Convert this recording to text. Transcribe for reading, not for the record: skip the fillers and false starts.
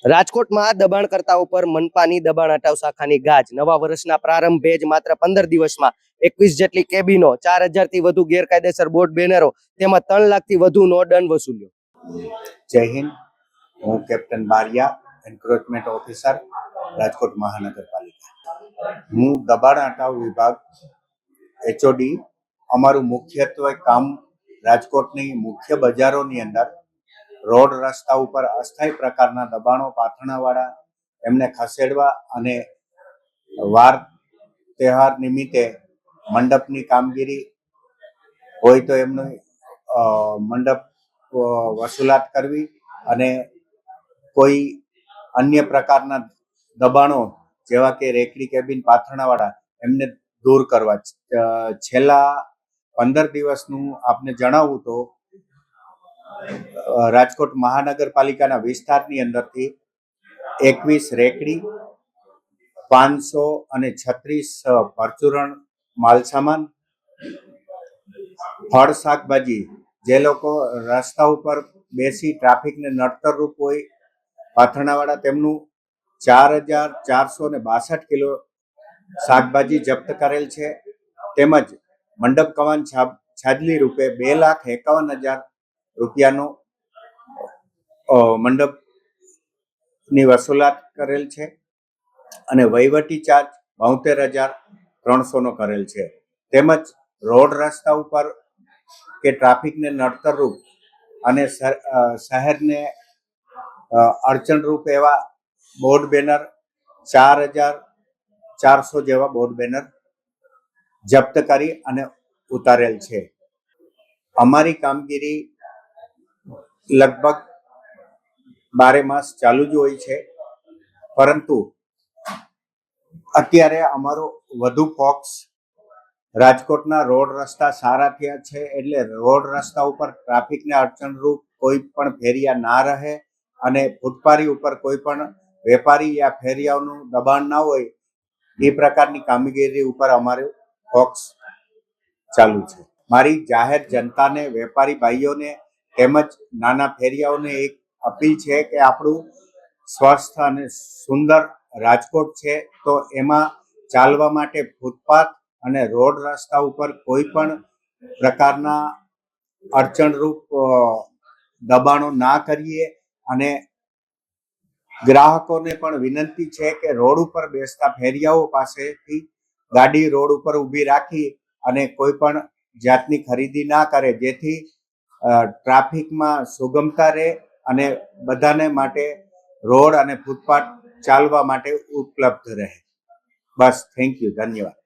રાજકોટમાં દબાણકર્તાઓ પર મનપાની દબાણ હટાવ શાખાની ગાજ. નવા વર્ષના પ્રારંભે જ માત્ર 15 દિવસમાં 21 જેટલી કેબિનો, 4000 થી વધુ ગેરકાયદેસર બોર્ડ બેનરો તેમજ 3 લાખથી વધુનો દંડ વસૂલ્યો. જય હિન્દ, હું captain Bariya, encroachment officer, Rajkot મહાનગરપાલિકા. હું દબાણ હટાવ વિભાગ HOD. અમારું મુખ્યત્વે કામ રાજકોટની મુખ્ય બજારોની અંદર રોડ રસ્તા ઉપર અસ્થાયી પ્રકારના દબાણો પાથરણાવાળા એમને ખસેડવા અને વાર તહેવાર નિમિત્તે મંડપની કામગીરી હોય તો એમનું મંડપ વસૂલાત કરવી અને કોઈ અન્ય પ્રકારના દબાણો જેવા કે રેકડી કેબિન પાથરણાવાળા એમને દૂર કરવા. છેલ્લા 15 દિવસનું આપને જણાવું તો રાજકોટ મહાનગરપાલિકાના વિસ્તારની અંદરથી 21 રેકડી, 536 પરચુરણ માલસામાન, ફળ શાકભાજી જે લોકો રસ્તા ઉપર બેસી ટ્રાફિકને નડતરરૂપ હોય પાથરણાવાળા તેમનું 4462 કિલો શાકભાજી જપ્ત કરેલ છે. તેમજ મંડપ કવાન છાજલી રૂપે 2,51,000 રૂપિયાનો મંડપની વસૂલાત કરેલ છે અને વહીવટી ચાર્જ 72,300 કરેલ છે. તેમજ રોડ રસ્તા ઉપર કે ટ્રાફિકને નડતરરૂપ અને શહેરને અડચણરૂપ એવા બોર્ડ બેનર 4,400 જેવા બોર્ડ બેનર જપ્ત કરી અને ઉતારેલ છે. અમારી કામગીરી લગભગ 12 માસ ચાલુ જ હોય છે, પરંતુ અત્યારે અમારો વધુ ફોકસ રાજકોટના રોડ રસ્તા સારા થયા છે એટલે રોડ રસ્તા ઉપર ટ્રાફિકને અડચણરૂપ કોઈ પણ ફેરિયા ના રહે અને ફૂટપારી ઉપર કોઈ પણ વેપારી યા ફેરિયાઓનું દબાણ ના હોય એ પ્રકારની કામગીરી ઉપર અમારું ફોકસ ચાલુ છે. મારી જાહેર જનતાને, વેપારી ભાઈઓને તેમજ નાના ફેરિયાઓને એક અપીલ છે કે આપણું સ્વસ્થ અને સુંદર રાજકોટ છે તો એમાં ચાલવા માટે ફૂટપાથ અને રોડ રસ્તા ઉપર કોઈ પણ પ્રકારના અડચણરૂપ દબાણો ના કરીએ અને ગ્રાહકોને પણ વિનંતી છે કે રોડ ઉપર બેસતા ફેરિયાઓ પાસેથી ગાડી રોડ ઉપર ઊભી રાખી અને કોઈ પણ જાતની ખરીદી ના કરે, જેથી ટ્રાફિકમાં સુગમતા રહે અને બધાને માટે રોડ અને ફૂટપાથ ચાલવા માટે ઉપલબ્ધ રહે. બસ, થેન્ક યુ, ધન્યવાદ.